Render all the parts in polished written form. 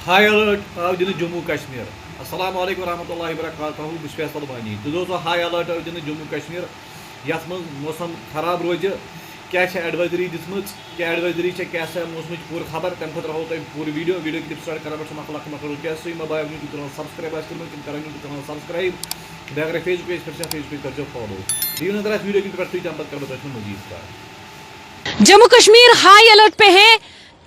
High alert आव दिन जम्मू कश्मीर। अस्सलाम वालेकुम रहमतुल्लाहि व बरकातहू। बस फैसल बानी तो दोस्तों हाई अलर्ट आव दिन जम्मू कश्मीर यथ मज मौसम खराब रोज क्या एडवाइजरी दिम क्या एडवाइजरी क्या मौसम पूरी खबर तम खुद रहो तुम पूरी वीडियो क्लिप स्टार्ट कर क्या मोबाइल यूट्यूब सब्सक्राइब कर सब्सक्राइब बे अगर फेसबुक पेज पर फेसबुक कर फॉलो दीव नजर वीडियो क्लिप पर तम पत कर मजीद start. Jammu Kashmir high alert पे है।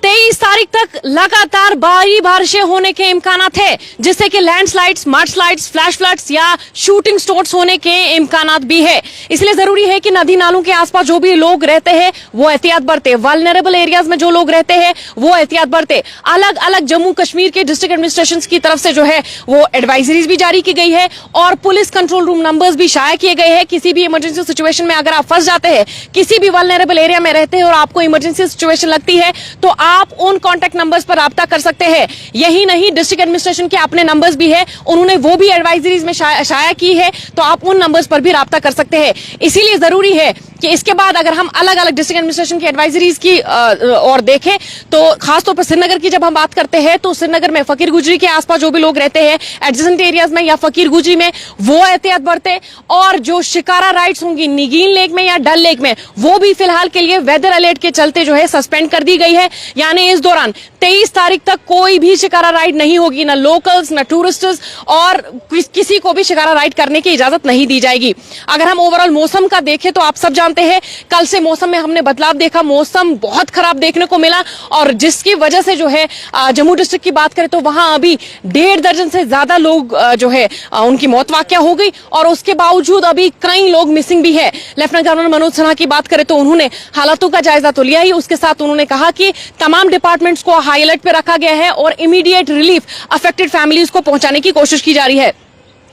23 तारीख तक लगातार भारी बारिशें होने के इम्कानात है, जिससे कि लैंडस्लाइड्स, मडस्लाइड्स, फ्लैश फ्लड्स या शूटिंग स्टोर्स होने के इम्कानात भी है। इसलिए जरूरी है कि नदी नालों के आसपास जो भी लोग रहते हैं वो एहतियात बरते। वल्नरेबल एरियाज में जो लोग रहते हैं वो एहतियात बरते। अलग अलग जम्मू कश्मीर के डिस्ट्रिक्ट एडमिनिस्ट्रेशन की तरफ से जो है वो एडवाइजरीज भी जारी की गई है और पुलिस कंट्रोल रूम नंबर्स भी शाया किए गए हैं। किसी भी इमरजेंसी सिचुएशन में अगर आप फंस जाते हैं, किसी भी वल्नरेबल एरिया में रहते हैं और आपको इमरजेंसी सिचुएशन लगती है, तो आप उन कॉन्टैक्ट नंबर्स पर राब्ता कर सकते हैं। यही नहीं, डिस्ट्रिक्ट एडमिनिस्ट्रेशन के अपने नंबर्स भी है, उन्होंने वो भी एडवाइजरीज में शाया की है, तो आप उन नंबर्स पर भी राब्ता कर सकते हैं। इसीलिए जरूरी है कि इसके बाद अगर हम अलग अलग डिस्ट्रिक्ट एडमिनिस्ट्रेशन की एडवाइजरीज की और देखें तो खासतौर पर श्रीनगर की जब हम बात करते हैं तो श्रीनगर में फकीर गुजरी के आसपास जो भी लोग रहते हैं एडजेसेंट एरियाज में या फकीर गुजरी में, वो एहतियात बरते। और जो शिकारा राइड्स होंगी निगीन लेक में या डल लेक में, वो भी फिलहाल के लिए वेदर अलर्ट के चलते जो है सस्पेंड कर दी गई है। यानी इस दौरान 23 तारीख तक कोई भी शिकारा राइड नहीं होगी, ना लोकल्स ना टूरिस्टर्स, और किसी को भी शिकारा राइड करने की इजाजत नहीं दी जाएगी। अगर हम ओवरऑल मौसम का देखें तो आप सब जानते हैं कल से मौसम में हमने बदलाव देखा, मौसम बहुत खराब देखने को मिला और जिसकी वजह से जो है जम्मू डिस्ट्रिक्ट की बात करें तो वहां अभी 1.5 दर्जन से ज्यादा लोग जो है उनकी मौत वाकया हो गई और उसके बावजूद अभी कई लोग मिसिंग भी है। लेफ्टिनेंट गवर्नर मनोज सिन्हा की बात करें तो उन्होंने हालातों का जायजा तो लिया ही, उसके साथ उन्होंने कहा कि तमाम डिपार्टमेंट्स को हाई अलर्ट पे रखा गया है और इमीडिएट रिलीफ अफेक्टेड फैमिलीज को पहुंचाने की कोशिश की जा रही है।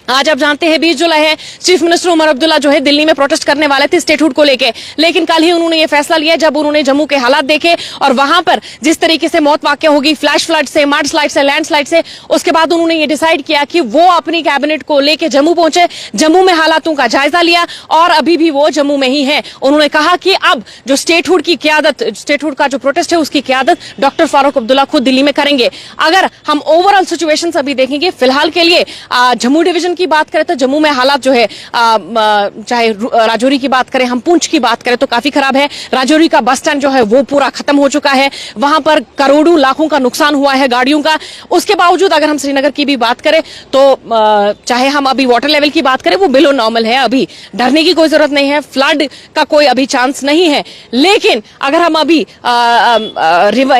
आज आप जानते हैं 20 जुलाई है, चीफ मिनिस्टर उमर अब्दुल्ला जो है दिल्ली में प्रोटेस्ट करने वाले थे स्टेटहुड को लेके, लेकिन कल ही उन्होंने ये फैसला लिया जब उन्होंने जम्मू के हालात देखे और वहां पर जिस तरीके से मौत वाकया होगी फ्लैश फ्लड से, मड स्लाइड से, लैंडस्लाइड से, उसके बाद उन्होंने ये डिसाइड किया कि वो अपनी कैबिनेट को लेके जम्मू पहुंचे, जम्मू में हालातों का जायजा लिया और अभी भी वो जम्मू में ही है। उन्होंने कहा कि अब जो स्टेटहुड की क्यादत, स्टेटहुड का जो प्रोटेस्ट है उसकी क्यादत डॉक्टर फारूक अब्दुल्ला खुद दिल्ली में करेंगे। अगर हम ओवरऑल सिचुएशन अभी देखेंगे फिलहाल के लिए जम्मू डिवीजन की बात करें तो जम्मू में हालात जो है चाहे राजौरी की बात करें, हम पुंछ की बात करें तो काफी खराब है। राजौरी का बस स्टैंड जो है वो पूरा खत्म हो चुका है, वहां पर करोड़ों लाखों का नुकसान हुआ है गाड़ियों का। उसके बावजूद अगर हम श्रीनगर की भी बात करें तो चाहे हम अभी वाटर लेवल की बात करें वो बिलो नॉर्मल है, अभी डरने की कोई जरूरत नहीं है, फ्लड का कोई अभी चांस नहीं है। लेकिन अगर हम अभी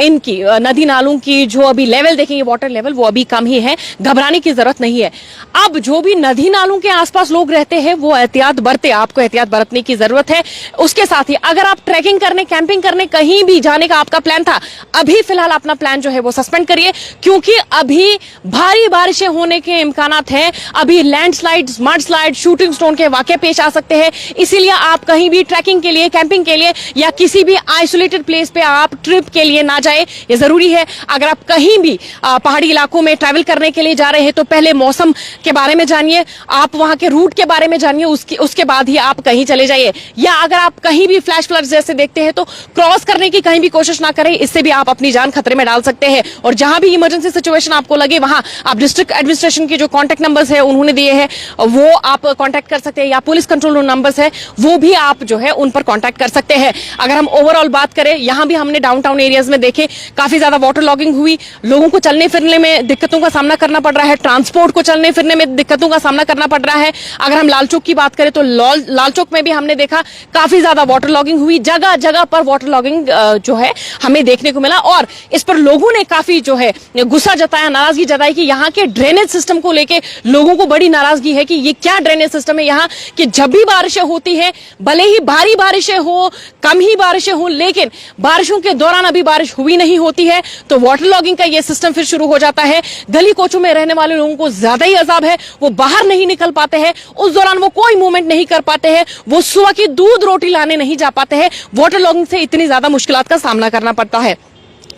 इनकी नदी नालों की जो अभी लेवल देखेंगे वाटर लेवल वो अभी कम ही है, घबराने की जरूरत नहीं है। अब जो भी नदी नालों के आसपास लोग रहते हैं वो एहतियात बरते, आपको एहतियात बरतने की जरूरत है। उसके साथ ही अगर आप ट्रैकिंग करने, कैंपिंग करने, कहीं भी जाने का आपका प्लान था, अभी फिलहाल अपना प्लान जो है वो सस्पेंड करिए, क्योंकि अभी भारी बारिशें होने के इम्कानात हैं। अभी लैंडस्लाइड, मडस्लाइड, शूटिंग स्टोन के वाकये पेश आ सकते हैं। इसीलिए आप कहीं भी ट्रैकिंग के लिए, कैंपिंग के लिए या किसी भी आइसोलेटेड प्लेस पे आप ट्रिप के लिए ना जाए, ये जरूरी है। अगर आप कहीं भी पहाड़ी इलाकों में ट्रैवल करने के लिए जा रहे हैं तो पहले मौसम के बारे में जानिए, आप वहां के रूट के बारे में जानिए, उसके बाद ही आप कहीं चले जाइए। या अगर आप कहीं भी फ्लैश फ्लड जैसे देखते हैं तो क्रॉस करने की कहीं भी कोशिश ना करें, इससे भी आप अपनी जान खतरे में डाल सकते हैं। और जहां भी इमरजेंसी सिचुएशन आपको लगे वहां आप डिस्ट्रिक्ट एडमिनिस्ट्रेशन के जो कॉन्टैक्ट नंबर्स है उन्होंने दिए हैं वो आप कॉन्टैक्ट कर सकते हैं, या पुलिस कंट्रोल रूम नंबर्स है वो भी आप जो है उन पर कॉन्टैक्ट कर सकते हैं। अगर हम ओवरऑल बात करें, यहां भी हमने डाउनटाउन एरियाज में देखे काफी ज्यादा वाटर लॉगिंग हुई, लोगों को चलने फिरने में दिक्कतों का सामना करना पड़ रहा है, ट्रांसपोर्ट को चलने फिरने में दिक्कतों का सामना करना पड़ रहा है। अगर हम लाल चौक की बात करें तो लाल चौक में भी हमने देखा काफी ज्यादा वाटर लॉगिंग हुई, जगह जगह पर वाटर लॉगिंग जो है हमें देखने को मिला और इस पर लोगों ने काफी जो है गुस्सा जताया, नाराजगी जताई कि यहाँ के ड्रेनेज सिस्टम को लेके लोगों को बड़ी नाराजगी है कि ये क्या ड्रेनेज सिस्टम है यहाँ, कि जब भी बारिशें होती है, भले ही भारी बारिशें हो, कम ही बारिशें हो, लेकिन बारिशों के दौरान अभी बारिश हुई नहीं होती है तो वाटर लॉगिंग का ये सिस्टम फिर शुरू हो जाता है। गली कोचों में रहने वाले लोगों को ज्यादा ही अजाब है, वो बाहर नहीं निकल पाते हैं, उस दौरान वो कोई मूवमेंट नहीं कर पाते हैं, वो सुबह की दूध रोटी लाने नहीं जा पाते हैं, वाटर लॉगिंग से इतनी ज्यादा मुश्किलात का सामना करना पड़ता है।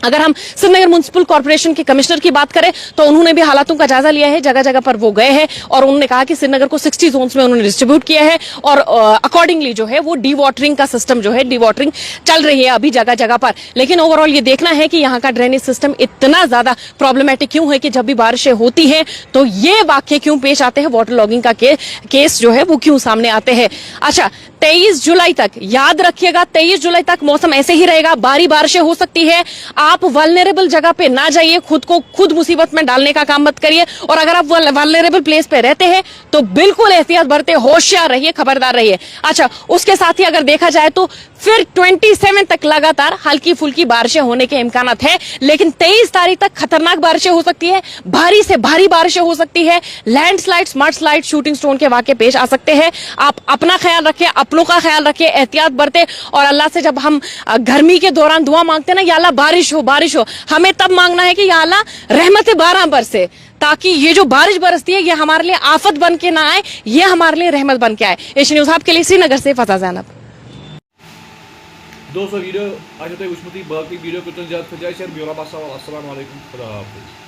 अगर हम श्रीनगर म्युनिसिपल कॉर्पोरेशन के कमिश्नर की बात करें तो उन्होंने भी हालातों का जायजा लिया है, जगह जगह पर वो गए हैं और उन्होंने कहा कि श्रीनगर को 60 जोन्स में उन्होंने डिस्ट्रीब्यूट किया है और अकॉर्डिंगली जो है वो डी वाटरिंग का सिस्टम जो है, डी वाटरिंग चल रही है अभी जगह जगह पर। लेकिन ओवरऑल ये देखना है कि यहाँ का ड्रेनेज सिस्टम इतना ज्यादा प्रॉब्लमेटिक क्यों है कि जब भी बारिशें होती हैं तो ये वाक्य क्यों पेश आते हैं, वाटर लॉगिंग का केस जो है वो क्यों सामने आते हैं। अच्छा, 23 जुलाई तक याद रखिएगा, 23 जुलाई तक मौसम ऐसे ही रहेगा, भारी बारिशें हो सकती है। आप वल्नरेबल जगह पे ना जाइए, खुद को खुद मुसीबत में डालने का काम मत करिए और अगर आप वल्नरेबल प्लेस पे रहते हैं तो बिल्कुल एहतियात बरते, होशियार रहिए, खबरदार रहिए। अच्छा, उसके साथ ही अगर देखा जाए तो फिर 27 तक लगातार हल्की फुल्की बारिशें होने के इम्कान है, लेकिन 23 तारीख तक खतरनाक बारिशें हो सकती है, भारी से भारी बारिशें हो सकती है, लैंडस्लाइड, मडस्लाइड, शूटिंग स्टोन के वाकये पेश आ सकते हैं। आप अपना ख्याल रखिए, अपनों का ख्याल रखिए, एहतियात बरते और अल्लाह से जब हम गर्मी के दौरान दुआ मांगते हैं ना, या अल्लाह बारिश हो, बारिश हो, हमें तब मांगना है कि या अल्लाह रहमत 12 बरसे, ताकि ये जो बारिश बरसती है ये हमारे लिए आफत बन के ना आए, ये हमारे लिए रहमत बन के आए। एशियन न्यूज़ हब के लिए श्रीनगर से फजा ज़ैनब। दोस्तों वीडियो आज तुम वुचमुत, बाकी वीडियो को ज्यादा शेयर। अस्सलाम वालेकुम, खुदा हाफिज़।